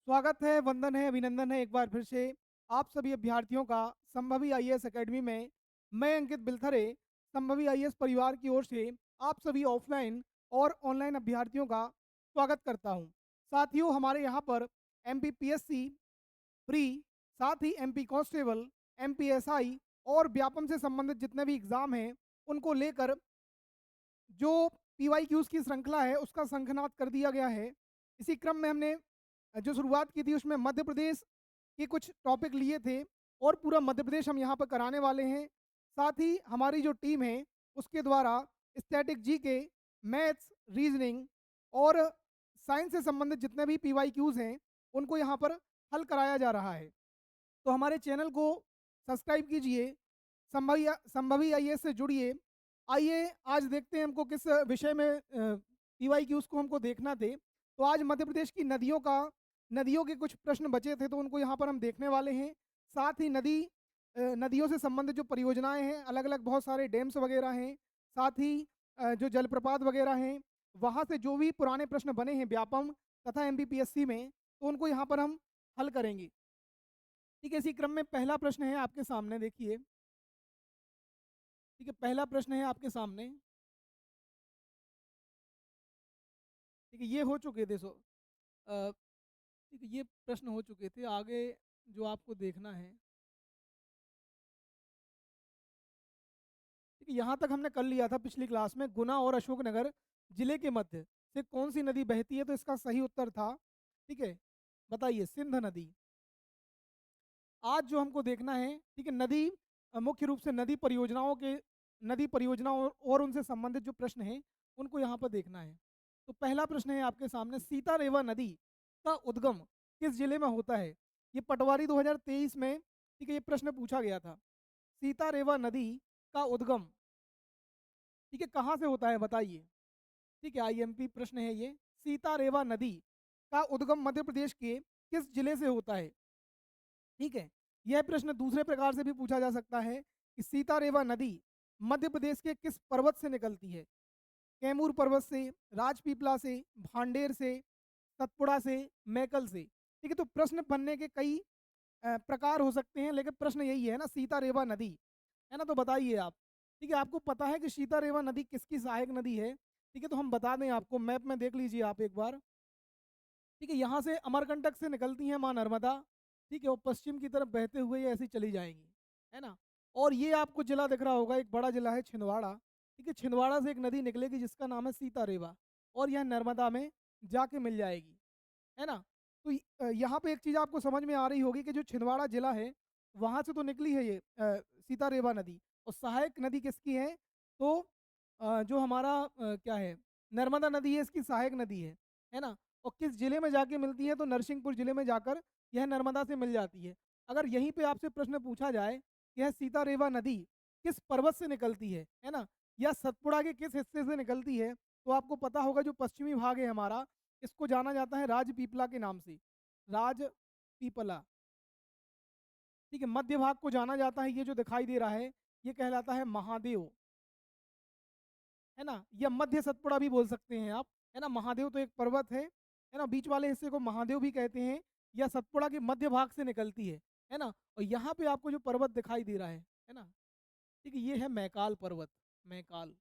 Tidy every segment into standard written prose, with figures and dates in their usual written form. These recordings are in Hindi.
स्वागत है, वंदन है, अभिनंदन है एक बार फिर से आप सभी अभ्यर्थियों का संभवी आईएएस एकेडमी में। मैं अंकित बिलथरे संभवी आईएएस परिवार की ओर से आप सभी ऑफलाइन और ऑनलाइन अभ्यर्थियों का स्वागत करता हूं। साथियों, हमारे यहां पर एमपीपीएससी प्री, साथ ही एमपी कांस्टेबल, एमपीएसआई और व्यापम से संबंधित जितने भी एग्जाम हैं उनको लेकर जो पीवाईक्यूज की श्रृंखला है उसका शंखनाद कर दिया गया है। इसी क्रम में हमने जो शुरुआत की थी उसमें मध्य प्रदेश के कुछ टॉपिक लिए थे और पूरा मध्य प्रदेश हम यहाँ पर कराने वाले हैं। साथ ही हमारी जो टीम है उसके द्वारा स्टैटिक जीके, मैथ्स, रीजनिंग और साइंस से संबंधित जितने भी पीवाईक्यूज हैं उनको यहाँ पर हल कराया जा रहा है। तो हमारे चैनल को सब्सक्राइब कीजिए, संभवी आईएएस से जुड़िए। आइए आज देखते हैं हमको किस विषय में पीवाईक्यूज को हमको देखना थे। तो आज मध्य प्रदेश की नदियों के कुछ प्रश्न बचे थे तो उनको यहाँ पर हम देखने वाले हैं। साथ ही नदियों से संबंधित जो परियोजनाएं हैं, अलग अलग बहुत सारे डैम्स वगैरह हैं, साथ ही जो जलप्रपात वगैरह हैं, वहाँ से जो भी पुराने प्रश्न बने हैं व्यापम तथा एमपीपीएससी में, तो उनको यहाँ पर हम हल करेंगे। ठीक है, इसी क्रम में पहला प्रश्न है आपके सामने, देखिए। ठीक है, पहला प्रश्न है आपके सामने। ठीक है, ये हो चुके थे ठीक है, ये प्रश्न हो चुके थे। आगे जो आपको देखना है, ठीक है, यहाँ तक हमने कर लिया था पिछली क्लास में। गुना और अशोकनगर जिले के मध्य से कौन सी नदी बहती है? तो इसका सही उत्तर था, ठीक है, बताइए, सिंध नदी। आज जो हमको देखना है, ठीक है, मुख्य रूप से नदी परियोजनाओं और उनसे संबंधित जो प्रश्न हैं उनको यहाँ पर देखना है। तो पहला प्रश्न है आपके सामने, सीता रेवा नदी का उद्गम किस जिले में होता है? ये पटवारी 2023 में, ठीक है, ये प्रश्न पूछा गया था। सीता रेवा नदी का उद्गम, ठीक है, कहाँ से होता है बताइए। ठीक है, आईएमपी प्रश्न है ये। सीता रेवा नदी का उद्गम मध्य प्रदेश के किस जिले से होता है? ठीक है, यह प्रश्न दूसरे प्रकार से भी पूछा जा सकता है कि सीता रेवा नदी मध्य प्रदेश के किस पर्वत से निकलती है? कैमूर पर्वत से, राजपीपला से, भांडेर से, सतपुड़ा से, मैकल से। ठीक है, तो प्रश्न बनने के कई प्रकार हो सकते हैं, लेकिन प्रश्न यही है ना, सीता रेवा नदी, है ना। तो बताइए आप। ठीक है, आपको पता है कि सीता रेवा नदी किसकी सहायक नदी है? ठीक है, तो हम बता दें आपको, मैप में देख लीजिए आप एक बार। ठीक है, यहाँ से अमरकंटक से निकलती हैं माँ नर्मदा, ठीक है, वो पश्चिम की तरफ बहते हुए ये ऐसी चली जाएंगी, है ना। और ये आपको जिला दिख रहा होगा, एक बड़ा जिला है छिंदवाड़ा। ठीक है, छिंदवाड़ा से एक नदी निकलेगी जिसका नाम है सीता रेवा, और यह नर्मदा में जाके मिल जाएगी, है ना। तो यहाँ पे एक चीज़ आपको समझ में आ रही होगी कि जो छिंदवाड़ा जिला है वहाँ से तो निकली है ये सीता रेवा नदी, और सहायक नदी किसकी है? तो जो हमारा क्या है, नर्मदा नदी है, इसकी सहायक नदी है ना। और किस जिले में जाके मिलती है? तो नरसिंहपुर जिले में जाकर यह नर्मदा से मिल जाती है। अगर यहीं पे आपसे प्रश्न पूछा जाए कि यह सीता रेवा नदी किस पर्वत से निकलती है ना, या सतपुड़ा के किस हिस्से से निकलती है, तो आपको पता होगा जो पश्चिमी भाग है हमारा, इसको जाना जाता है राजपीपला के नाम से, राजपीपला। ठीक है, मध्य भाग को जाना जाता है, ये जो दिखाई दे रहा है ये कहलाता है महादेव, है ना, या मध्य सतपुड़ा भी बोल सकते हैं आप, है ना। महादेव तो एक पर्वत है ना, बीच वाले हिस्से को महादेव भी कहते हैं, या सतपुड़ा के मध्य भाग से निकलती है ना। और यहाँ पे आपको जो पर्वत दिखाई दे रहा है ना, ठीक है, ये है मैकाल पर्वत, मैकाल।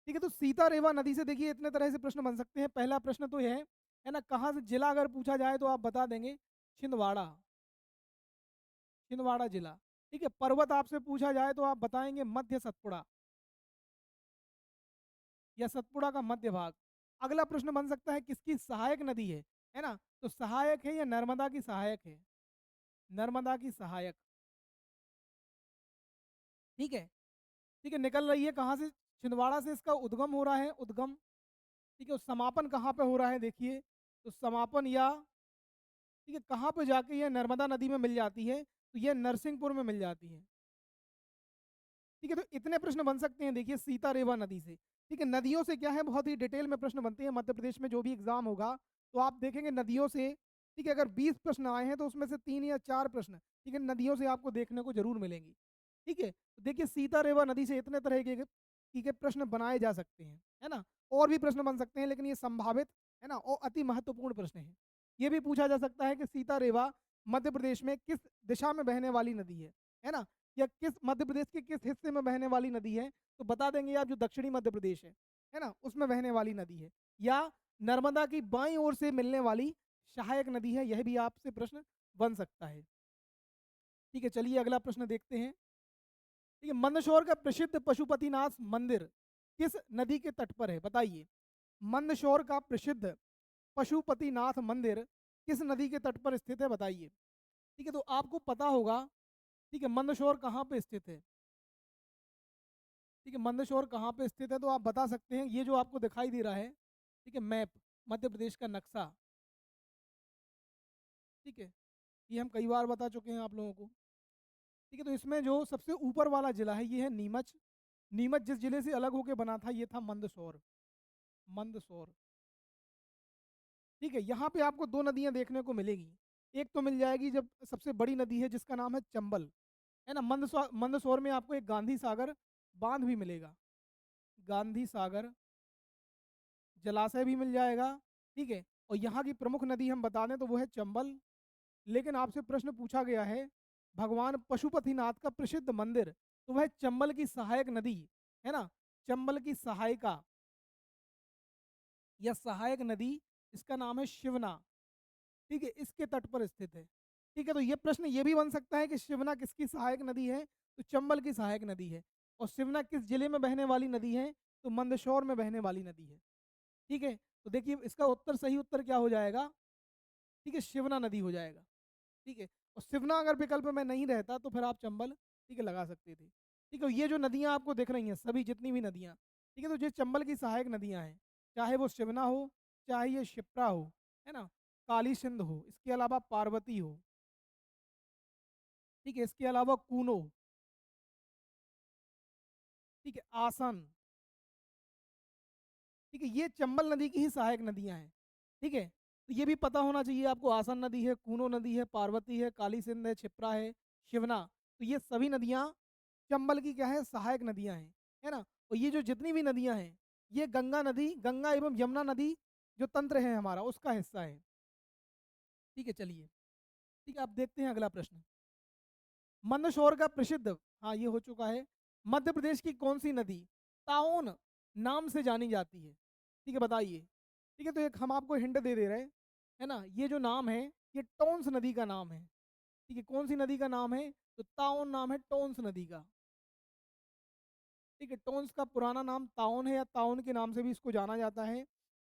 ठीक है, तो सीता रेवा नदी से देखिए इतने तरह से प्रश्न बन सकते हैं। पहला प्रश्न तो यह है ना, कहाँ से जिला अगर पूछा जाए तो आप बता देंगे छिंदवाड़ा, छिंदवाड़ा जिला। ठीक है, पर्वत आपसे पूछा जाए तो आप बताएंगे मध्य सतपुड़ा, या सतपुड़ा का मध्य भाग। अगला प्रश्न बन सकता है किसकी सहायक नदी है ना, तो सहायक है या नर्मदा की सहायक है? नर्मदा की सहायक। ठीक है, ठीक है, निकल रही है कहाँ से? छिंदवाड़ा से इसका उद्गम हो रहा है, उद्गम। ठीक है, और समापन कहाँ पे हो रहा है देखिए, तो समापन या, ठीक है, कहाँ पे जाके ये नर्मदा नदी में मिल जाती है? तो ये नरसिंहपुर में मिल जाती है। ठीक है, तो इतने प्रश्न बन सकते हैं देखिए सीता रेवा नदी से। ठीक है, नदियों से क्या है, बहुत ही डिटेल में प्रश्न बनते हैं मध्य प्रदेश में जो भी एग्जाम होगा, तो आप देखेंगे नदियों से। ठीक है, अगर 20 प्रश्न आए हैं तो उसमें से 3 या 4 प्रश्न, ठीक है, नदियों से आपको देखने को जरूर मिलेंगी। ठीक है, तो देखिए सीता रेवा नदी से इतने तरह के प्रश्न बनाए जा सकते हैं, है ना। और भी प्रश्न बन सकते हैं, लेकिन ये संभावित, है ना, और अति महत्वपूर्ण प्रश्न है। ये भी पूछा जा सकता है कि सीता रेवा मध्य प्रदेश में किस दिशा में बहने वाली नदी है ना, या किस मध्य प्रदेश के किस हिस्से में बहने वाली नदी है, तो बता देंगे आप जो दक्षिणी मध्य प्रदेश है ना, उसमें बहने वाली नदी है, या नर्मदा की बाईं ओर से मिलने वाली सहायक नदी है, यह भी आपसे प्रश्न बन सकता है। ठीक है, चलिए अगला प्रश्न देखते हैं। ठीक है, मंदसौर का प्रसिद्ध पशुपतिनाथ मंदिर किस नदी के तट पर है, बताइए। मंदसौर का प्रसिद्ध पशुपतिनाथ मंदिर किस नदी के तट पर स्थित है, बताइए। ठीक है, तो आपको पता होगा, ठीक है, मंदसौर कहाँ पे स्थित है। ठीक है, मंदसौर कहाँ पे स्थित है, तो आप बता सकते हैं, ये जो आपको दिखाई दे रहा है, ठीक है, मैप, मध्य प्रदेश का नक्शा। ठीक है, ये हम कई बार बता चुके हैं आप लोगों को। ठीक है, तो इसमें जो सबसे ऊपर वाला जिला है ये है नीमच। नीमच जिस जिले से अलग होकर बना था ये था मंदसौर। मंदसौर। ठीक है, यहाँ पे आपको दो नदियाँ देखने को मिलेगी। एक तो मिल जाएगी जब सबसे बड़ी नदी है जिसका नाम है चंबल, है ना। मंदसौर में आपको एक गांधी सागर बांध भी मिलेगा, गांधी सागर जलाशय भी मिल जाएगा। ठीक है, और यहाँ की प्रमुख नदी हम बता दें तो वो है चंबल। लेकिन आपसे प्रश्न पूछा गया है भगवान पशुपतिनाथ का प्रसिद्ध मंदिर, तो वह चंबल की सहायक नदी, है ना, चंबल की सहायिका या सहायक नदी, इसका नाम है शिवना। ठीक है, इसके तट पर स्थित है। ठीक है, तो ये प्रश्न ये भी बन सकता है कि शिवना किसकी सहायक नदी है, तो चंबल की सहायक नदी है। और शिवना किस जिले में बहने वाली नदी है, तो मंदसौर में बहने वाली नदी है। ठीक है, तो देखिए इसका उत्तर, सही उत्तर क्या हो जाएगा, ठीक है, शिवना नदी हो जाएगा। ठीक है, और शिवना अगर विकल्प में नहीं रहता तो फिर आप चंबल, ठीक है, लगा सकते थे। ठीक है, ये जो नदियाँ आपको दिख रही हैं सभी जितनी भी नदियाँ, ठीक है, तो ये चंबल की सहायक नदियाँ हैं, चाहे वो शिवना हो, चाहे ये शिप्रा हो, है ना, काली सिंध हो, इसके अलावा पार्वती हो, ठीक है, इसके अलावा कूनो, ठीक है, आसन, ठीक है, ये चंबल नदी की ही सहायक नदियाँ हैं। ठीक है, तो ये भी पता होना चाहिए आपको, आसन नदी है, कूनो नदी है, पार्वती है, काली सिंध है, क्षिप्रा है, शिवना, तो ये सभी नदियाँ चंबल की क्या है, सहायक नदियाँ हैं, है ना। और ये जो जितनी भी नदियाँ हैं ये गंगा नदी, गंगा एवं यमुना नदी जो तंत्र है हमारा उसका हिस्सा है। ठीक है, चलिए, ठीक है, आप देखते हैं अगला प्रश्न। मंदसौर का प्रसिद्ध, हाँ ये हो चुका है, मध्य प्रदेश की कौन सी नदी ताउन नाम से जानी जाती है, ठीक है, बताइए। ठीक है, तो एक हम आपको हिंट दे रहे हैं, है ना, ये जो नाम है ये टोंस नदी का नाम है। ठीक है, कौन सी नदी का नाम है, तो ताउन नाम है टोंस नदी का। ठीक है, टोंस का पुराना नाम ताउन है, या ताउन के नाम से भी इसको जाना जाता है।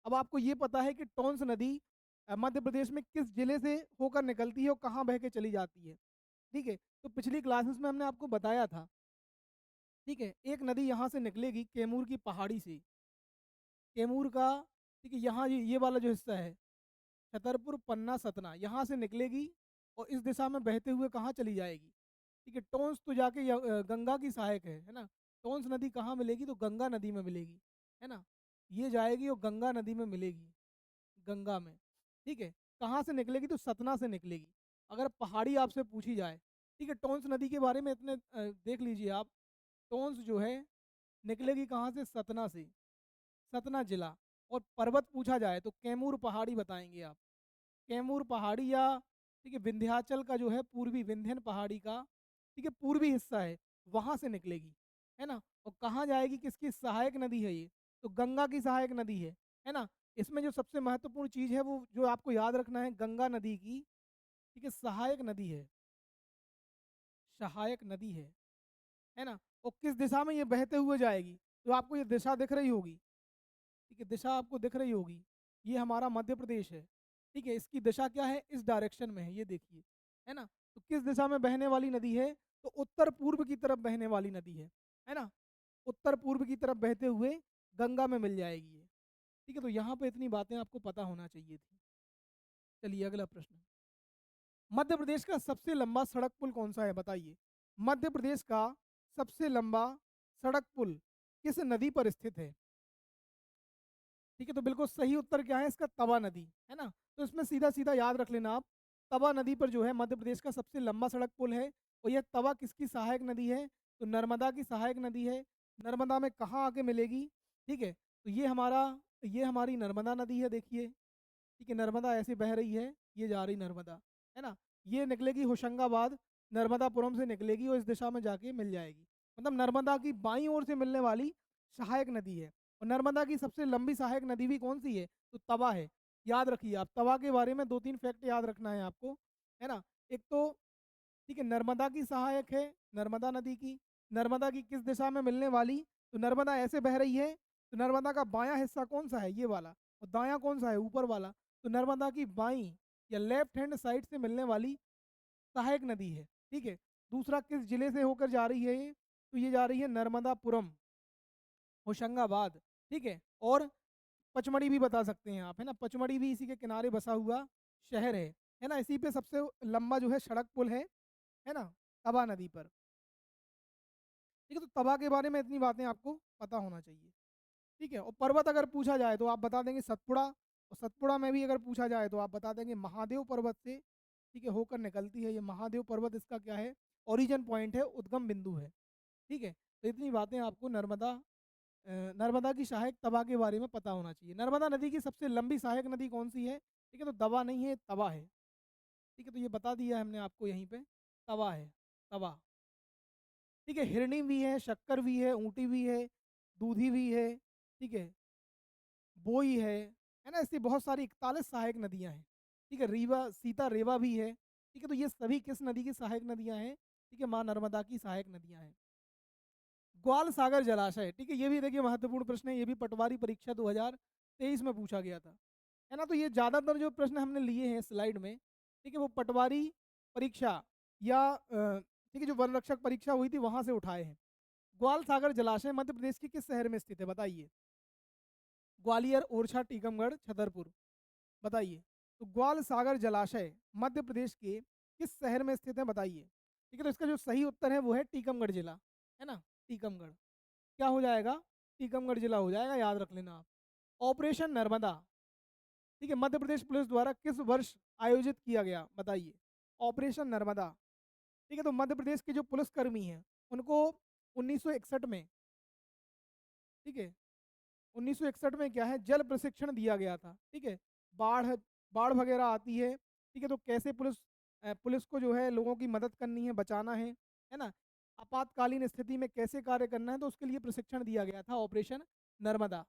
अब आपको ये पता है कि टोंस नदी मध्य प्रदेश में किस जिले से होकर निकलती है और कहाँ बह के चली जाती है। ठीक है, तो पिछली क्लासेस में हमने आपको बताया था, ठीक है, एक नदी यहाँ से निकलेगी कैमूर की पहाड़ी से, कैमूर का, ठीक है, यहाँ ये वाला जो हिस्सा है छतरपुर पन्ना सतना, यहाँ से निकलेगी और इस दिशा में बहते हुए कहाँ चली जाएगी। ठीक है, टोंस तो जाके गंगा की सहायक है ना। टोंस नदी कहाँ मिलेगी, तो गंगा नदी में मिलेगी, है ना। ये जाएगी और गंगा नदी में मिलेगी, गंगा में। ठीक है, कहाँ से निकलेगी, तो सतना से निकलेगी। अगर पहाड़ी आपसे पूछी जाए, ठीक है, टोंस नदी के बारे में इतने देख लीजिए आप, टोंस जो है निकलेगी कहाँ से, सतना से, सतना जिला। और पर्वत पूछा जाए तो कैमूर पहाड़ी बताएंगे आप, कैमूर पहाड़ी, या ठीक है विंध्याचल का जो है पूर्वी विंध्यन पहाड़ी का, ठीक है, पूर्वी हिस्सा है, वहाँ से निकलेगी, है ना। और कहाँ जाएगी, किसकी सहायक नदी है ये, तो गंगा की सहायक नदी है ना। इसमें जो सबसे महत्वपूर्ण चीज़ है वो जो आपको याद रखना है, गंगा नदी की, ठीक है, सहायक नदी है, सहायक नदी है ना। और किस दिशा में ये बहते हुए जाएगी, तो आपको ये दिशा दिख रही होगी, ठीक है, दिशा आपको दिख रही होगी, ये हमारा मध्य प्रदेश है। ठीक है, इसकी दिशा क्या है, इस डायरेक्शन में है, ये देखिए, है ना। तो किस दिशा में बहने वाली नदी है, तो उत्तर पूर्व की तरफ बहने वाली नदी है ना। उत्तर पूर्व की तरफ बहते हुए गंगा में मिल जाएगी ये। ठीक है, तो यहाँ पे इतनी बातें आपको पता होना चाहिए थी। चलिए अगला प्रश्न। मध्य प्रदेश का सबसे लंबा सड़क पुल कौन सा है, बताइए। मध्य प्रदेश का सबसे लंबा सड़क पुल किस नदी पर स्थित है। ठीक है, तो बिल्कुल सही उत्तर क्या है इसका, तवा नदी, है ना। तो इसमें सीधा सीधा याद रख लेना आप, तवा नदी पर जो है मध्य प्रदेश का सबसे लंबा सड़क पुल है। और यह तवा किसकी सहायक नदी है, तो नर्मदा की सहायक नदी है। नर्मदा में कहाँ आके मिलेगी, ठीक है, तो ये हमारी नर्मदा नदी है, देखिए, ठीक है, नर्मदा ऐसे बह रही है, ये जा रही नर्मदा, है ना, ये निकलेगी होशंगाबाद, नर्मदापुरम से निकलेगी और इस दिशा में जाके मिल जाएगी। मतलब नर्मदा की बाईं ओर से मिलने वाली सहायक नदी है। और नर्मदा की सबसे लंबी सहायक नदी भी कौन सी है? तो तवा है। याद रखिए आप, तवा के बारे में 2-3 फैक्ट याद रखना है आपको, है ना। एक तो ठीक है, नर्मदा की सहायक है, नर्मदा नदी की। नर्मदा की किस दिशा में मिलने वाली? तो नर्मदा ऐसे बह रही है, तो नर्मदा का बायां हिस्सा कौन सा है? ये वाला। और दायां कौन सा है? ऊपर वाला। तो नर्मदा की बाईं या लेफ्ट हैंड साइड से मिलने वाली सहायक नदी है। ठीक है। दूसरा, किस जिले से होकर जा रही है ये? तो ये जा रही है नर्मदापुरम, होशंगाबाद। ठीक है। और पचमढ़ी भी बता सकते हैं आप, है ना, पचमढ़ी भी इसी के किनारे बसा हुआ शहर है ना। इसी पे सबसे लंबा जो है सड़क पुल है ना, तवा नदी पर। ठीक है, तो तवा के बारे में इतनी बातें आपको पता होना चाहिए। ठीक है। और पर्वत अगर पूछा जाए तो आप बता देंगे सतपुड़ा, और सतपुड़ा में भी अगर पूछा जाए तो आप बता देंगे महादेव पर्वत से, ठीक है, होकर निकलती है ये महादेव पर्वत। इसका क्या है? ओरिजिन पॉइंट है, उद्गम बिंदु है। ठीक है। तो इतनी बातें आपको नर्मदा की सहायक तवा के बारे में पता होना चाहिए। नर्मदा नदी की सबसे लंबी सहायक नदी कौन सी है? ठीक है, तो दवा नहीं है, तवा है। ठीक है, तो ये बता दिया हमने आपको यहीं पे, तवा है, तवा। ठीक है। हिरणी भी है, शक्कर भी है, ऊँटी भी है, दूधी भी है, ठीक है, बोई है ना। ऐसी बहुत सारी 41 सहायक नदियां हैं। ठीक है। रीवा, सीता, रेवा भी है। ठीक है, तो ये सभी किस नदी की सहायक नदियां हैं? ठीक है, माँ नर्मदा की सहायक नदियां हैं। ग्वाल सागर जलाशय, ठीक है, ये भी देखिए महत्वपूर्ण प्रश्न है, ये भी पटवारी परीक्षा 2023 में पूछा गया था, है ना। तो ये ज़्यादातर जो प्रश्न हमने लिए हैं स्लाइड में, ठीक है, वो पटवारी परीक्षा या ठीक है, जो वन रक्षक परीक्षा हुई थी वहां से उठाए हैं। ग्वाल सागर जलाशय मध्य प्रदेश के किस शहर में स्थित है? बताइए। ग्वालियर, ओरछा, टीकमगढ़, छतरपुर। बताइए। तो ग्वाल सागर जलाशय मध्य प्रदेश के किस शहर में स्थित है? बताइए। ठीक है, तो इसका जो सही उत्तर है वो है टीकमगढ़ जिला, है ना, टीकमगढ़। क्या हो जाएगा? टीकमगढ़ जिला हो जाएगा, याद रख लेना आप। ऑपरेशन नर्मदा, ठीक है, मध्य प्रदेश पुलिस द्वारा किस वर्ष आयोजित किया गया? बताइए। ऑपरेशन नर्मदा, ठीक है, तो मध्य प्रदेश के जो पुलिसकर्मी हैं उनको 1961 में, ठीक है, 1961 में क्या है, जल प्रशिक्षण दिया गया था। ठीक है। बाढ़ बाढ़ वगैरह आती है, ठीक है, तो कैसे पुलिस को जो है लोगों की मदद करनी है, बचाना है ना, आपातकालीन स्थिति में कैसे कार्य करना है, तो उसके लिए प्रशिक्षण दिया गया था, ऑपरेशन नर्मदा।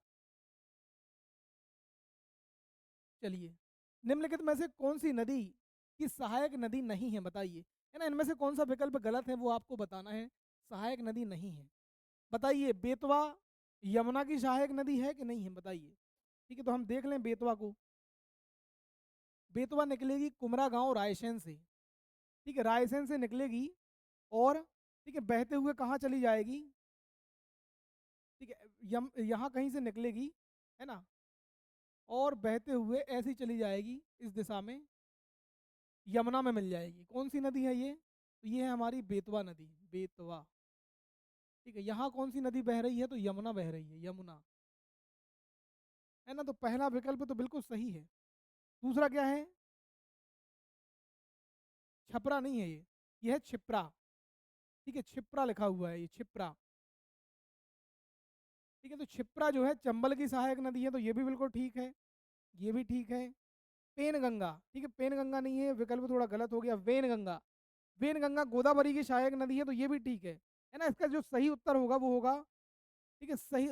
चलिए, निम्नलिखित में से कौन सी नदी की सहायक नदी नहीं है? बताइए, है ना, इनमें से कौन सा विकल्प गलत है वो आपको बताना है। सहायक नदी नहीं है, बताइए। बेतवा यमुना की सहायक नदी है कि नहीं है? बताइए। ठीक है, तो हम देख लें बेतवा को। बेतवा निकलेगी कुमरा गांव, रायसेन से। ठीक है, रायसेन से निकलेगी और ठीक है, बहते हुए कहाँ चली जाएगी? ठीक है, यहाँ कहीं से निकलेगी, है ना, और बहते हुए ऐसी चली जाएगी इस दिशा में, यमुना में मिल जाएगी। कौन सी नदी है ये? तो ये है हमारी बेतवा नदी, बेतवा। ठीक है, यहाँ कौन सी नदी बह रही है? तो यमुना बह रही है, यमुना, है ना। तो पहला विकल्प तो बिल्कुल सही है। दूसरा क्या है? छपरा नहीं है ये है छिप्रा। ठीक है, छिप्रा लिखा हुआ है, ये छिप्रा। ठीक है, तो छिप्रा जो है चंबल की सहायक नदी है, तो ये भी बिल्कुल ठीक है, ये भी ठीक है। पेन गंगा, ठीक है, पेन गंगा नहीं है, विकल्प थोड़ा गलत हो गया। वेन गंगा, वेन गंगा गोदावरी की सहायक नदी है, तो ये भी ठीक है ना। इसका जो सही उत्तर होगा वो होगा, ठीक है, सही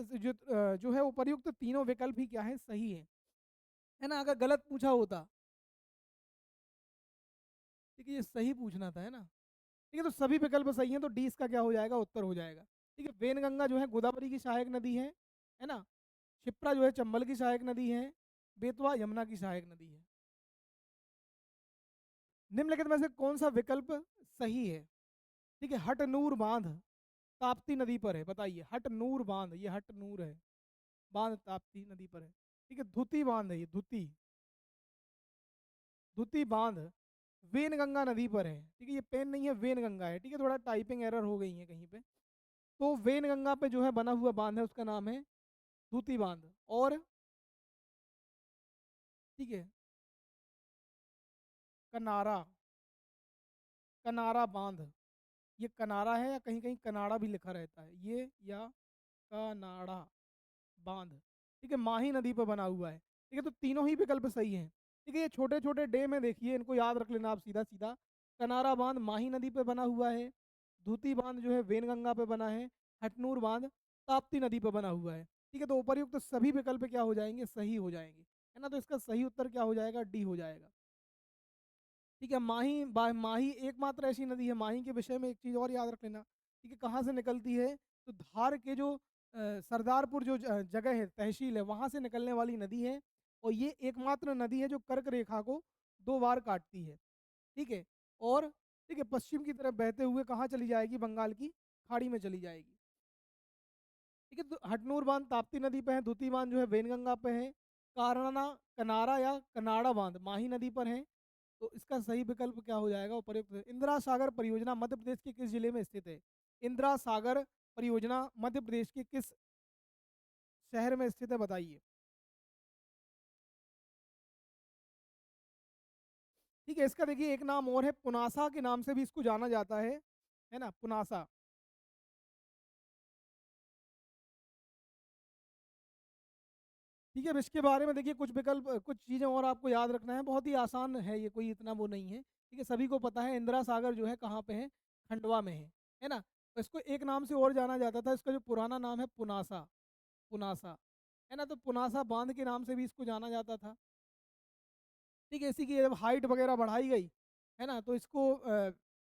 जो है उपर्युक्त तीनों विकल्प ही क्या है, सही है ना। अगर गलत पूछा होता, ठीक है, ये सही पूछना था, है ना। ठीक है, तो सभी विकल्प सही हैं, तो डी इसका क्या हो जाएगा, उत्तर हो जाएगा। ठीक है, वेनगंगा जो है गोदावरी की सहायक नदी है ना। क्षिप्रा जो है चंबल की सहायक नदी है। बेतवा यमुना की सहायक नदी है। निम्नलिखित में से कौन सा विकल्प सही है? ठीक है, हटनूर बांध ताप्ती नदी पर है। बताइए। हटनूर बांध, ये हटनूर है, बांध ताप्ती नदी पर है। ठीक है, धुती बांध है, ये धुती, धुती बांध वेनगंगा नदी पर है। ठीक है, ये पेन नहीं है, वेनगंगा है। ठीक है, थोड़ा टाइपिंग एरर हो गई है कहीं पे। तो वेनगंगा पे जो है बना हुआ बांध है, उसका नाम है धूती बांध। और ठीक है, कनारा, कनारा बांध, ये कनारा है या कहीं कहीं कनाड़ा भी लिखा रहता है, ये या कनाड़ा बांध। ठीक है, माही नदी पर बना हुआ है। ठीक है, तो तीनों ही विकल्प सही हैं। ठीक है, ये छोटे छोटे डैम है, देखिए इनको याद रख लेना आप सीधा सीधा। कनारा बांध माही नदी पे बना हुआ है, धूती बांध जो है वेनगंगा पे बना है, हटनूर बांध ताप्ती नदी पे बना हुआ है। ठीक है, तो उपर्युक्त सभी विकल्प क्या हो जाएंगे, सही हो जाएंगे, है ना। तो इसका सही उत्तर क्या हो जाएगा, डी हो जाएगा। ठीक है, माही एकमात्र ऐसी नदी है, माही के विषय में एक चीज और याद रख लेना। ठीक है, कहाँ से निकलती है, तो धार के जो सरदारपुर जो जगह है, तहसील है, वहां से निकलने वाली नदी है। और ये एकमात्र नदी है जो कर्क रेखा को 2 बार काटती है। ठीक है, और ठीक है, पश्चिम की तरफ बहते हुए कहाँ चली जाएगी, बंगाल की खाड़ी में चली जाएगी। ठीक है, तो हटनूर बांध ताप्ती नदी पे है, दूती बांध जो है वेनगंगा पे है, कारना कनारा या कनाड़ा बांध माही नदी पर है। तो इसका सही विकल्प क्या हो जाएगा, उपर्युक्त। इंदिरा सागर परियोजना मध्य प्रदेश के किस जिले में स्थित है, इंदिरा सागर परियोजना मध्य प्रदेश के किस शहर में स्थित है, बताइए। ठीक है, इसका देखिए एक नाम और है, पुनासा के नाम से भी इसको जाना जाता है ना, पुनासा। ठीक है, अब इसके बारे में देखिए कुछ विकल्प, कुछ चीज़ें और आपको याद रखना है, बहुत ही आसान है ये, कोई इतना वो नहीं है। ठीक है, सभी को पता है इंदिरा सागर जो है कहाँ पे है, खंडवा में है ना। तो इसको एक नाम से और जाना जाता था, इसका जो पुराना नाम है पुनासा, पुनासा, है ना। तो पुनासा बांध के नाम से भी इसको जाना जाता था। ठीक है, इसी की जब हाइट वगैरह बढ़ाई गई, है ना, तो इसको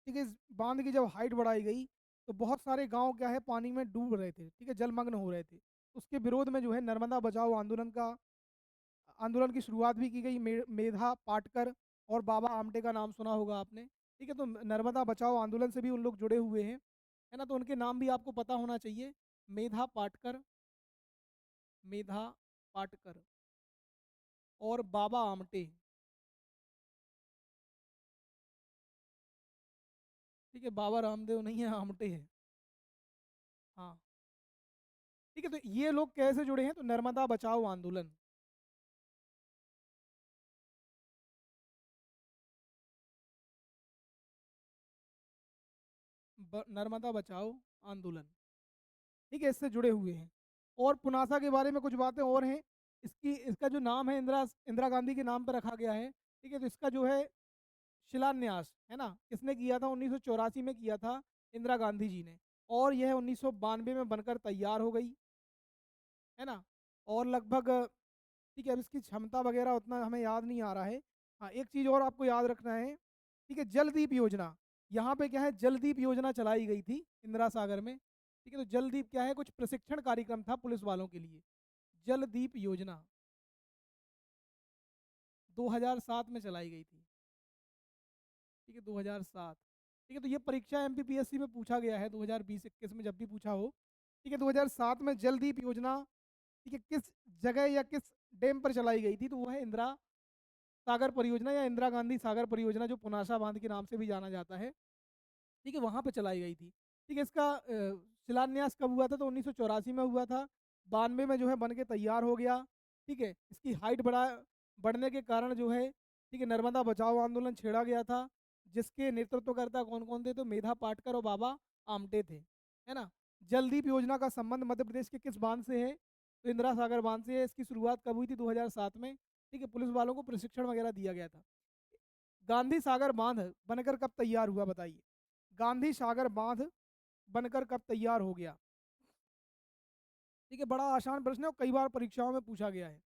ठीक है, इस बांध की जब हाइट बढ़ाई गई तो बहुत सारे गांव क्या है पानी में डूब रहे थे, ठीक है, जलमग्न हो रहे थे। उसके विरोध में जो है नर्मदा बचाओ आंदोलन की शुरुआत भी की गई। मेधा पाटकर और बाबा आमटे का नाम सुना होगा आपने। ठीक है, तो नर्मदा बचाओ आंदोलन से भी उन लोग जुड़े हुए हैं, है ना। तो उनके नाम भी आपको पता होना चाहिए, मेधा पाटकर, मेधा पाटकर और बाबा आमटे। ठीक है, बाबा रामदेव नहीं है, आमटे है। हाँ, ठीक है, तो ये लोग कैसे जुड़े हैं, तो नर्मदा बचाओ आंदोलन, नर्मदा बचाओ आंदोलन, ठीक है, इससे जुड़े हुए हैं। और पुनासा के बारे में कुछ बातें और हैं। इसका जो नाम है इंदिरा इंदिरा गांधी के नाम पर रखा गया है। ठीक है, तो इसका जो है शिलान्यास, है ना, किसने किया था, 1984 में किया था इंदिरा गांधी जी ने। और यह 1992 में बनकर तैयार हो गई, है ना। और लगभग ठीक है, अब इसकी क्षमता वगैरह उतना हमें याद नहीं आ रहा है। हाँ, एक चीज़ और आपको याद रखना है। ठीक है, जलदीप योजना, यहाँ पे क्या है, जलदीप योजना चलाई गई थी इंदिरा सागर में। ठीक है, तो जलदीप क्या है, कुछ प्रशिक्षण कार्यक्रम था पुलिस वालों के लिए। जलदीप योजना 2007 में चलाई गई थी। ठीक है, 2007। ठीक है, तो ये परीक्षा एमपीपीएससी में पूछा गया है 2020-21 में, जब भी पूछा हो। ठीक है, 2007 में जलदीप योजना, ठीक है, किस जगह या किस डैम पर चलाई गई थी, तो वो है इंदिरा सागर परियोजना या इंदिरा गांधी सागर परियोजना, जो पुनासा बांध के नाम से भी जाना जाता है। ठीक है, वहाँ पे चलाई गई थी। ठीक है, इसका शिलान्यास कब हुआ था, तो 1984 में हुआ था। 92 में जो है बन के तैयार हो गया। ठीक है, इसकी हाइट बढ़ने के कारण जो है, ठीक है, नर्मदा बचाओ आंदोलन छेड़ा गया था, जिसके नेतृत्वकर्ता कौन कौन थे, तो मेधा पाटकर और बाबा आमटे थे, है ना। जलदीप योजना का संबंध मध्य प्रदेश के किस बांध से है, तो इंदिरा सागर बांध से है। इसकी शुरुआत कब हुई थी, 2007 में। ठीक है, पुलिस वालों को प्रशिक्षण वगैरह दिया गया था। गांधी सागर बांध बनकर कब तैयार हुआ, बताइए। गांधी सागर बांध बनकर कब तैयार हो गया। ठीक है, बड़ा आसान प्रश्न है और कई बार परीक्षाओं में पूछा गया है।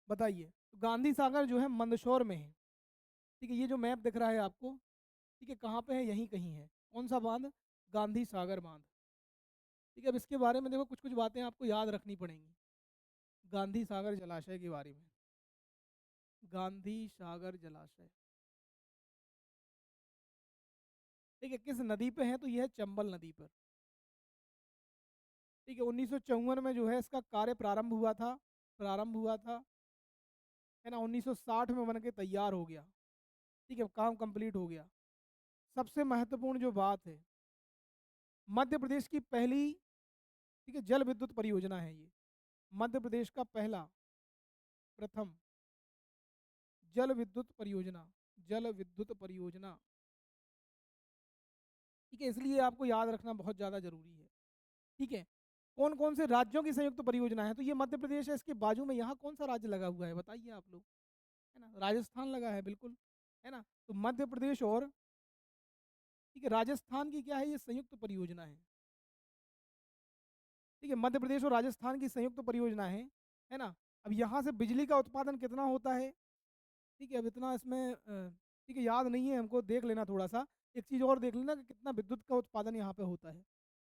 बताइए, तो गांधी सागर जो है मंदसौर में है। ठीक है, ये जो मैप दिख रहा है आपको, ठीक है, कहाँ पे है, यहीं कहीं है। कौन सा बांध, गांधी सागर बांध। ठीक है, अब इसके बारे में देखो कुछ कुछ बातें आपको याद रखनी पड़ेंगी, गांधी सागर जलाशय के बारे में। गांधी सागर जलाशय, ठीक है, किस नदी पे है, तो यह है चंबल नदी पर। ठीक है, 1954 में जो है इसका कार्य प्रारंभ हुआ था, है ना। 1960 में बन के तैयार हो गया। ठीक है, काम कंप्लीट हो गया। सबसे महत्वपूर्ण जो बात है, मध्य प्रदेश की पहली, ठीक है, जल विद्युत परियोजना है ये। मध्य प्रदेश का पहला, प्रथम जल विद्युत परियोजना, जल विद्युत परियोजना। ठीक है, इसलिए आपको याद रखना बहुत ज़्यादा जरूरी है। ठीक है, कौन कौन से राज्यों की संयुक्त परियोजना है? तो ये मध्य प्रदेश है, इसके बाजू में यहाँ कौन सा राज्य लगा हुआ है बताइए आप लोग, है ना? राजस्थान लगा है बिल्कुल, है ना? तो मध्य प्रदेश और, ठीक है, राजस्थान की क्या है, ये संयुक्त परियोजना ठीक है, मध्य प्रदेश और राजस्थान की संयुक्त परियोजना है ना? अब यहाँ से बिजली का उत्पादन कितना होता है, ठीक है, अब इतना इसमें ठीक है याद नहीं है हमको, देख लेना थोड़ा सा। एक चीज़ और देख लेना कि कितना विद्युत का उत्पादन यहाँ पे होता है।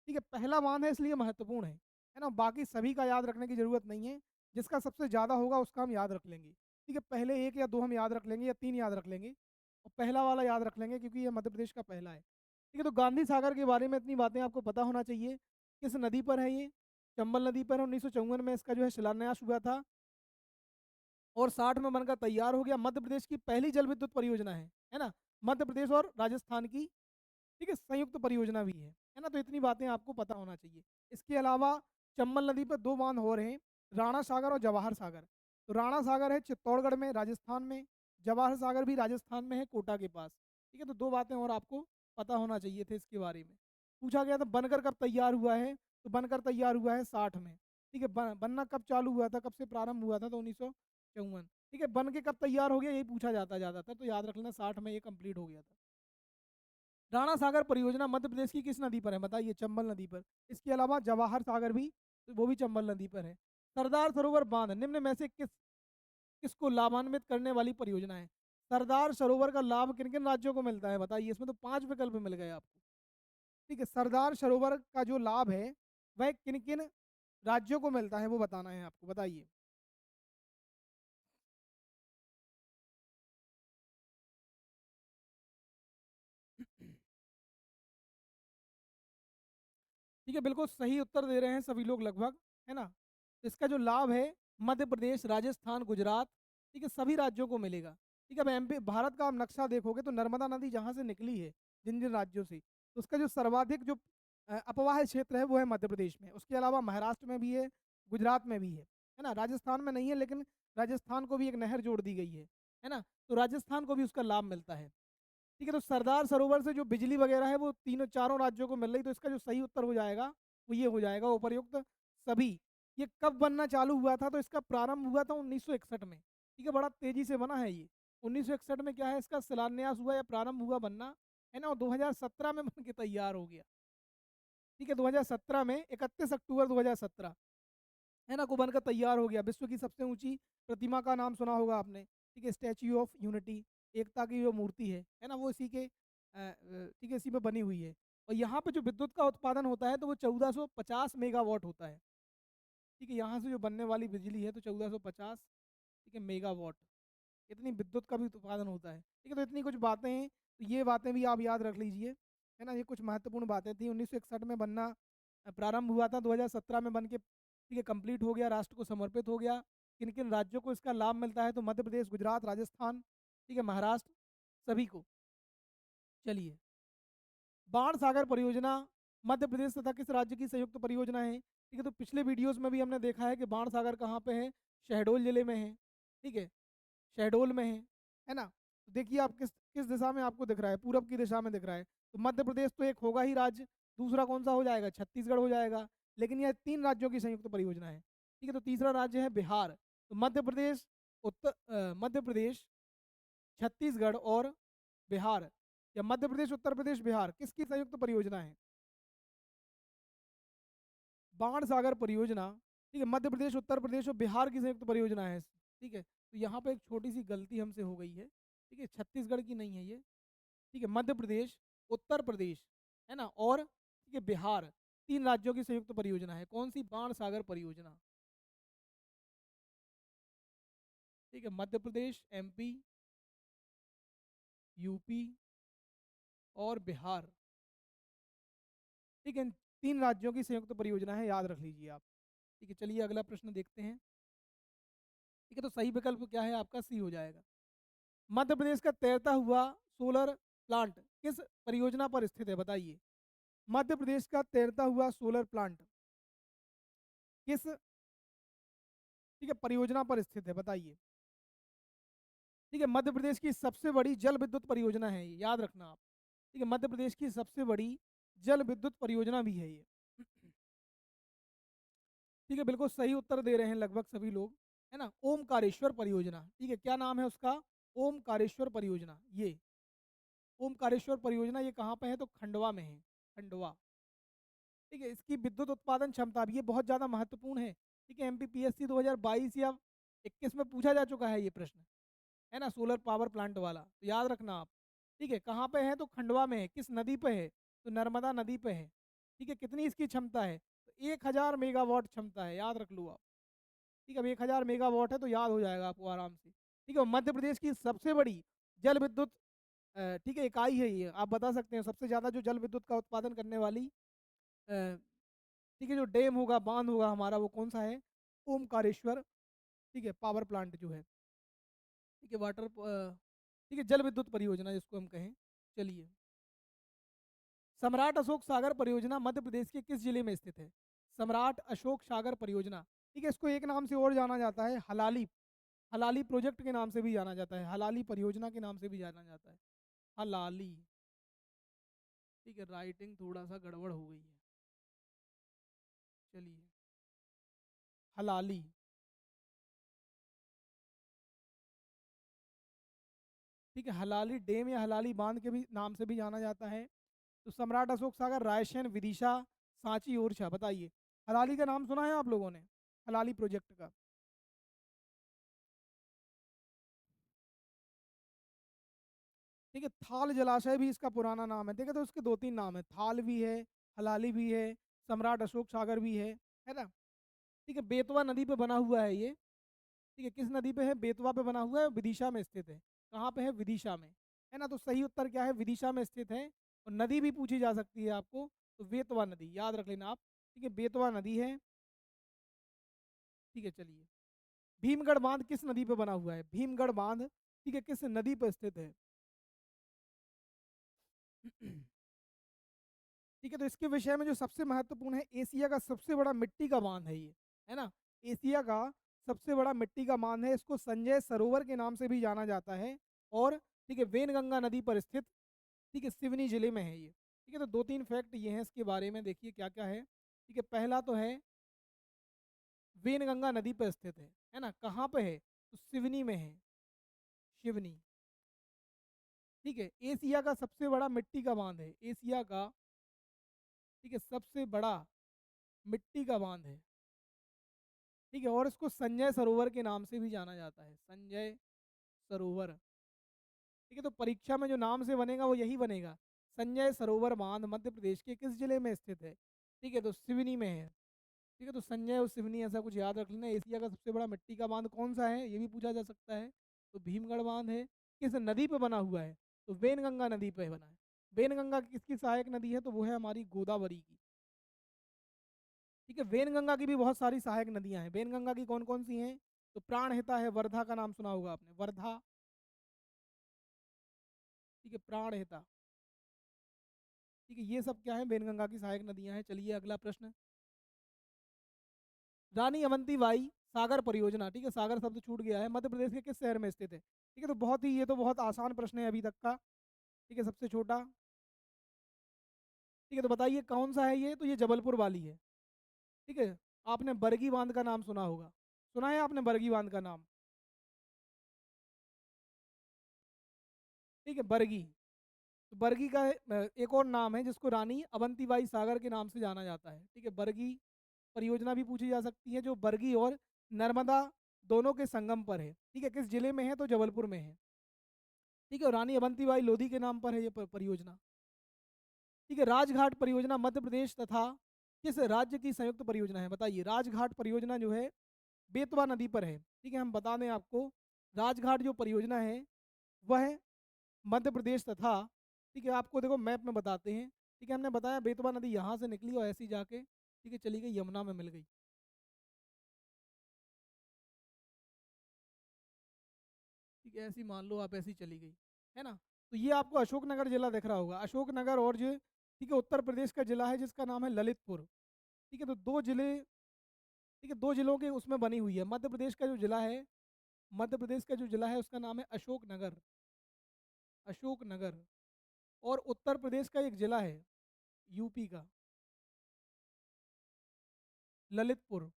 ठीक है, पहला बांध है इसलिए महत्वपूर्ण है ना? बाकी सभी का याद रखने की ज़रूरत नहीं है, जिसका सबसे ज़्यादा होगा उसका हम याद रख लेंगे। ठीक है, पहले 1 या 2 हम याद रख लेंगे या 3 याद रख लेंगे और पहला वाला याद रख लेंगे क्योंकि ये मध्य प्रदेश का पहला है। ठीक है, तो गांधी सागर के बारे में इतनी बातें आपको पता होना चाहिए। किस नदी पर है ये? चंबल नदी पर 1954 में इसका जो है शिलान्यास हुआ था और 60 में बनकर तैयार हो गया। मध्य प्रदेश की पहली जल विद्युत परियोजना है ना? मध्य प्रदेश और राजस्थान की, ठीक है, संयुक्त परियोजना भी है ना? तो इतनी बातें आपको पता होना चाहिए। इसके अलावा चंबल नदी पर 2 बांध और हैं, राणा सागर और जवाहर सागर। तो राणा सागर है चित्तौड़गढ़ में, राजस्थान में, जवाहर सागर भी राजस्थान में है, कोटा के पास। ठीक है, तो 2 बातें और आपको पता होना चाहिए थे इसके बारे में। पूछा गया था बनकर कब तैयार हुआ है, तो बनकर तैयार हुआ है 60 में। ठीक है, बनना कब चालू हुआ था, कब से प्रारंभ हुआ था, तो 1954। ठीक है, बन के कब तैयार हो गया यही पूछा जाता ज़्यादातर, तो याद रख लेना 60 में ये कंप्लीट हो गया था। राणा सागर परियोजना मध्य प्रदेश की किस नदी पर है बताइए? चंबल नदी पर। इसके अलावा जवाहर सागर भी, वो भी चंबल नदी पर है। सरदार सरोवर बांध निम्न में से किसको लाभान्वित करने वाली परियोजना है? सरदार सरोवर का लाभ किन किन राज्यों को मिलता है बताइए? इसमें तो 5 विकल्प मिल गए आपको। ठीक है, सरदार सरोवर का जो लाभ है वह किन किन राज्यों को मिलता है वो बताना है आपको, बताइए। ठीक है, बिल्कुल सही उत्तर दे रहे हैं सभी लोग लगभग, है ना? इसका जो लाभ है मध्य प्रदेश, राजस्थान, गुजरात, ठीक है, सभी राज्यों को मिलेगा। ठीक है, अब एमपी भारत का आप नक्शा देखोगे तो नर्मदा नदी जहाँ से निकली है, जिन जिन राज्यों से, तो उसका जो सर्वाधिक जो अपवाह क्षेत्र है वो है मध्य प्रदेश में। उसके अलावा महाराष्ट्र में भी है, गुजरात में भी है ना? राजस्थान में नहीं है, लेकिन राजस्थान को भी एक नहर जोड़ दी गई है ना? तो राजस्थान को भी उसका लाभ मिलता है। ठीक है, तो सरदार सरोवर से जो बिजली वगैरह है वो तीनों चारों राज्यों को मिल रही, तो इसका जो सही उत्तर हो जाएगा वो ये हो जाएगा, उपर्युक्त सभी। ये कब बनना चालू हुआ था? तो इसका प्रारंभ हुआ था 1961 में। ठीक है, बड़ा तेजी से बना है ये। 1961 में क्या है, इसका शिलान्यास हुआ या प्रारंभ हुआ बनना, है ना? और 2017 में बन के तैयार हो गया। ठीक है, 2017 में 31 अक्टूबर 2017, है ना, को बनकर तैयार हो गया। विश्व की सबसे ऊंची प्रतिमा का नाम सुना होगा आपने, ठीक है, स्टैच्यू ऑफ यूनिटी, एकता की जो मूर्ति है ना, वो इसी के ठीक है, इसी में बनी हुई है। और यहाँ पे जो विद्युत का उत्पादन होता है तो वो 1450 मेगावाट होता है। ठीक है, यहाँ से जो बनने वाली बिजली है तो 1450, ठीक है, मेगावाट, इतनी विद्युत का भी उत्पादन होता है। ठीक है, तो इतनी कुछ बातें हैं, तो ये बातें भी आप याद रख लीजिए, है ना? ये कुछ महत्वपूर्ण बातें थी। 1961 में बनना प्रारंभ हुआ था, 2017 में बन के, ठीक है, कंप्लीट हो गया, राष्ट्र को समर्पित हो गया। किन किन राज्यों को इसका लाभ मिलता है? तो मध्य प्रदेश, गुजरात, राजस्थान, ठीक है, महाराष्ट्र, सभी को। चलिए, बाण सागर परियोजना मध्य प्रदेश तथा किस राज्य की संयुक्त परियोजना है? ठीक है, तो पिछले वीडियोस में भी हमने देखा है कि बाण सागर कहाँ पे है, शहडोल जिले में है। ठीक है, शहडोल में है ना? तो देखिए आप किस किस दिशा में आपको दिख रहा है, पूरब की दिशा में दिख रहा है, तो मध्य प्रदेश तो एक होगा ही राज्य, दूसरा कौन सा हो जाएगा? छत्तीसगढ़ हो जाएगा। लेकिन यह 3 राज्यों की संयुक्त परियोजना है। ठीक है, तो तीसरा राज्य है बिहार। तो मध्य प्रदेश, मध्य प्रदेश, छत्तीसगढ़ और बिहार, या मध्य प्रदेश, उत्तर प्रदेश, बिहार, किसकी संयुक्त परियोजना है? बाण सागर परियोजना, ठीक है, मध्य प्रदेश, उत्तर प्रदेश और बिहार की संयुक्त परियोजना है। ठीक है, तो यहाँ पे एक छोटी सी गलती हमसे हो गई है। ठीक है, छत्तीसगढ़ की नहीं है ये। ठीक है, मध्य प्रदेश, उत्तर प्रदेश, है ना, और ठीक है बिहार, 3 राज्यों की संयुक्त परियोजना है। कौन सी? बाण सागर परियोजना। ठीक है, मध्य प्रदेश, एमपी, यूपी और बिहार, ठीक है, इन 3 राज्यों की संयुक्त परियोजना है, याद रख लीजिए आप। ठीक है, चलिए अगला प्रश्न देखते हैं। ठीक है, तो सही विकल्प क्या है आपका? सी हो जाएगा। मध्य प्रदेश का तैरता हुआ सोलर प्लांट किस परियोजना पर स्थित है बताइए? मध्य प्रदेश का तैरता हुआ सोलर प्लांट किस, ठीक है, परियोजना पर स्थित है बताइए? ठीक है, मध्य प्रदेश की सबसे बड़ी जल विद्युत परियोजना है ये, याद रखना आप। ठीक है, मध्य प्रदेश की सबसे बड़ी जल विद्युत परियोजना भी है ये। ठीक है, बिल्कुल सही उत्तर दे रहे हैं लगभग सभी लोग, है ना। ओमकारेश्वर परियोजना, ठीक है, क्या नाम है उसका? ओमकारेश्वर परियोजना। ये ओमकारेश्वर परियोजना ये कहाँ पे है? तो खंडवा में है, खंडवा। ठीक है, इसकी विद्युत उत्पादन क्षमता भी ये बहुत ज़्यादा महत्वपूर्ण है। ठीक है, एमपीपीएससी 2022 या 21 में पूछा जा चुका है ये प्रश्न, है ना, सोलर पावर प्लांट वाला, तो याद रखना आप। ठीक है, कहाँ पे है? तो खंडवा में है। किस नदी पे है? तो नर्मदा नदी पे है। ठीक है, कितनी इसकी क्षमता है? तो 1000 मेगावाट क्षमता है, याद रख लो आप। ठीक है, अब 1000 मेगावाट है तो याद हो जाएगा आपको आराम से। ठीक है, मध्य प्रदेश की सबसे बड़ी जल विद्युत ठीक है इकाई है ये, आप बता सकते हैं सबसे ज़्यादा जो जल विद्युत का उत्पादन करने वाली ठीक है जो डैम होगा, बांध होगा हमारा, वो कौन सा है? ओमकारेश्वर। ठीक है, पावर प्लांट जो है, ठीक है, ठीक है, जल विद्युत परियोजना जिसको हम कहें। चलिए, सम्राट अशोक सागर परियोजना मध्य प्रदेश के किस जिले में स्थित है? सम्राट अशोक सागर परियोजना, ठीक है, इसको एक नाम से और जाना जाता है, हलाली। हलाली प्रोजेक्ट के नाम से भी जाना जाता है, हलाली परियोजना के नाम से भी जाना जाता है, हलाली। ठीक है, राइटिंग थोड़ा सा गड़बड़ हो गई है। चलिए, हलाली। ठीक है, हलाली डैम या हलाली बांध के भी नाम से भी जाना जाता है। तो सम्राट अशोक सागर, रायसेन, विदिशा, सांची, ओरछा, बताइए। हलाली का नाम सुना है आप लोगों ने? हलाली प्रोजेक्ट का? ठीक है, थाल जलाशय भी इसका पुराना नाम है। ठीक है, तो उसके दो तीन नाम है, थाल भी है, हलाली भी है, सम्राट अशोक सागर भी है ना। ठीक है, बेतवा नदी पे बना हुआ है ये। ठीक है, किस नदी पे है? बेतवा पे बना हुआ है, विदिशा में स्थित है। कहाँ पे है? विदिशा में, है ना। तो सही उत्तर क्या है? विदिशा में स्थित है। और नदी भी पूछी जा सकती है आपको, तो बेतवा नदी याद रख लेना आप। ठीक है, बेतवा नदी है। ठीक है, चलिए, भीमगढ़ बांध किस नदी पे बना हुआ है? भीमगढ़ बांध, ठीक है, किस नदी पे स्थित है? ठीक है, तो इसके विषय में जो सबसे महत्वपूर्ण है, एशिया का सबसे बड़ा मिट्टी का बांध है ये, है ना। एशिया का सबसे बड़ा मिट्टी का बांध है, इसको संजय सरोवर के नाम से भी जाना जाता है। और ठीक है, वेनगंगा नदी पर स्थित, ठीक है, सिवनी जिले में है ये। ठीक है, तो दो तीन फैक्ट ये हैं इसके बारे में, देखिए क्या क्या है। ठीक है, पहला तो है वेनगंगा नदी पर स्थित है ना। कहाँ पे है? तो सिवनी में है, शिवनी। ठीक है, एशिया का सबसे बड़ा मिट्टी का बांध है, एशिया का, ठीक है, सबसे बड़ा मिट्टी का बांध है। ठीक है, और इसको संजय सरोवर के नाम से भी जाना जाता है, संजय सरोवर। ठीक है, तो परीक्षा में जो नाम से बनेगा वो यही बनेगा, संजय सरोवर बांध मध्य प्रदेश के किस जिले में स्थित है? ठीक है, तो सिवनी में है। ठीक है, तो संजय और सिवनी ऐसा कुछ याद रख लेना। एशिया का सबसे बड़ा मिट्टी का बांध कौन सा है, ये भी पूछा जा सकता है। तो भीमगढ़ बांध है। किस नदी पे बना हुआ है? तो वेनगंगा नदी पे बना है। वेनगंगा किसकी सहायक नदी है? तो वो है हमारी गोदावरी की। ठीक है, वेनगंगा की भी बहुत सारी सहायक नदियां हैं। वेनगंगा की कौन कौन सी हैं? तो प्राणहिता है, वर्धा का नाम सुना होगा आपने, वर्धा। ठीक है, प्राणहिता। ठीक है, ये सब क्या है? वेनगंगा की सहायक नदियां हैं। चलिए, अगला प्रश्न। रानी अवंतीबाई सागर परियोजना, ठीक है, सागर शब्द छूट गया है, मध्य प्रदेश के किस शहर में स्थित है? ठीक है, तो बहुत ही, ये तो बहुत आसान प्रश्न है अभी तक का। ठीक है, सबसे छोटा। ठीक है, तो बताइए कौन सा है ये? तो ये जबलपुर वाली है। ठीक है, आपने बरगी बांध का नाम सुना होगा, सुना है आपने बरगी बांध का नाम? ठीक है, बरगी। तो बरगी का एक और नाम है जिसको रानी अवंतीबाई सागर के नाम से जाना जाता है। ठीक है, बरगी परियोजना भी पूछी जा सकती है, जो बरगी और नर्मदा दोनों के संगम पर है। ठीक है, किस जिले में है? तो जबलपुर में है। ठीक है, और रानी अवंतीबाई लोधी के नाम पर है ये परियोजना। ठीक है, राजघाट परियोजना मध्य प्रदेश तथा किस राज्य की संयुक्त परियोजना है? बताइए। राजघाट परियोजना जो है बेतवा नदी पर है। ठीक है, हम बता दें आपको, राजघाट जो परियोजना है वह मध्य प्रदेश तथा, ठीक है, आपको देखो मैप में बताते हैं। ठीक है, हमने बताया बेतवा नदी यहाँ से निकली और ऐसी जाके, ठीक है, चली गई यमुना में मिल गई। ठीक है, ऐसी मान लो आप, ऐसी चली गई, है ना। तो ये आपको अशोकनगर जिला दिख रहा होगा, अशोकनगर, और जो, ठीक है, उत्तर प्रदेश का जिला है जिसका नाम है ललितपुर। ठीक है, तो दो जिले, ठीक है, दो जिलों के उसमें बनी हुई है। मध्य प्रदेश का जो जिला है, मध्य प्रदेश का जो जिला है उसका नाम है अशोकनगर, अशोकनगर। और उत्तर प्रदेश का एक जिला है यूपी का, ललितपुर।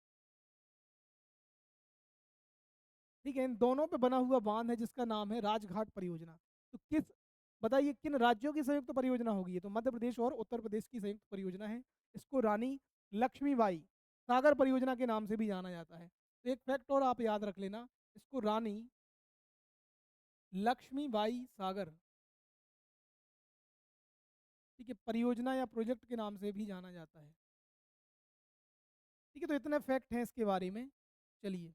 ठीक है, इन दोनों पे बना हुआ बांध है जिसका नाम है राजघाट परियोजना। तो किस, बताइए किन राज्यों की संयुक्त परियोजना होगी ये? तो मध्य प्रदेश और उत्तर प्रदेश की संयुक्त परियोजना है। इसको रानी लक्ष्मीबाई सागर परियोजना के नाम से भी जाना जाता है। तो एक फैक्ट और आप याद रख लेना, इसको रानी लक्ष्मीबाई सागर, ठीक है, परियोजना या प्रोजेक्ट के नाम से भी जाना जाता है। ठीक है, तो इतने फैक्ट हैं इसके बारे में। चलिए,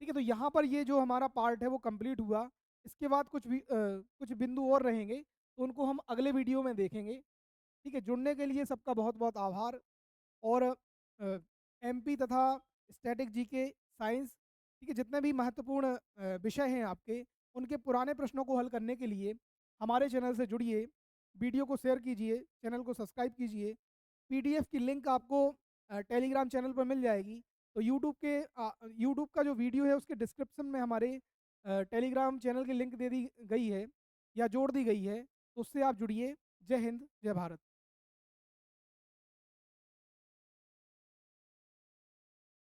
ठीक है, तो यहाँ पर ये जो हमारा पार्ट है वो कंप्लीट हुआ। इसके बाद कुछ बिंदु और रहेंगे, तो उनको हम अगले वीडियो में देखेंगे। ठीक है, जुड़ने के लिए सबका बहुत बहुत आभार। और एमपी तथा स्टैटिक जीके, साइंस, ठीक है, जितने भी महत्वपूर्ण विषय हैं आपके, उनके पुराने प्रश्नों को हल करने के लिए हमारे चैनल से जुड़िए, वीडियो को शेयर कीजिए, चैनल को सब्सक्राइब कीजिए। पीडीएफ की लिंक आपको टेलीग्राम चैनल पर मिल जाएगी। तो यूट्यूब का जो वीडियो है उसके डिस्क्रिप्शन में हमारे टेलीग्राम चैनल की लिंक दे दी गई है या जोड़ दी गई है, तो उससे आप जुड़िए। जय हिंद, जय भारत।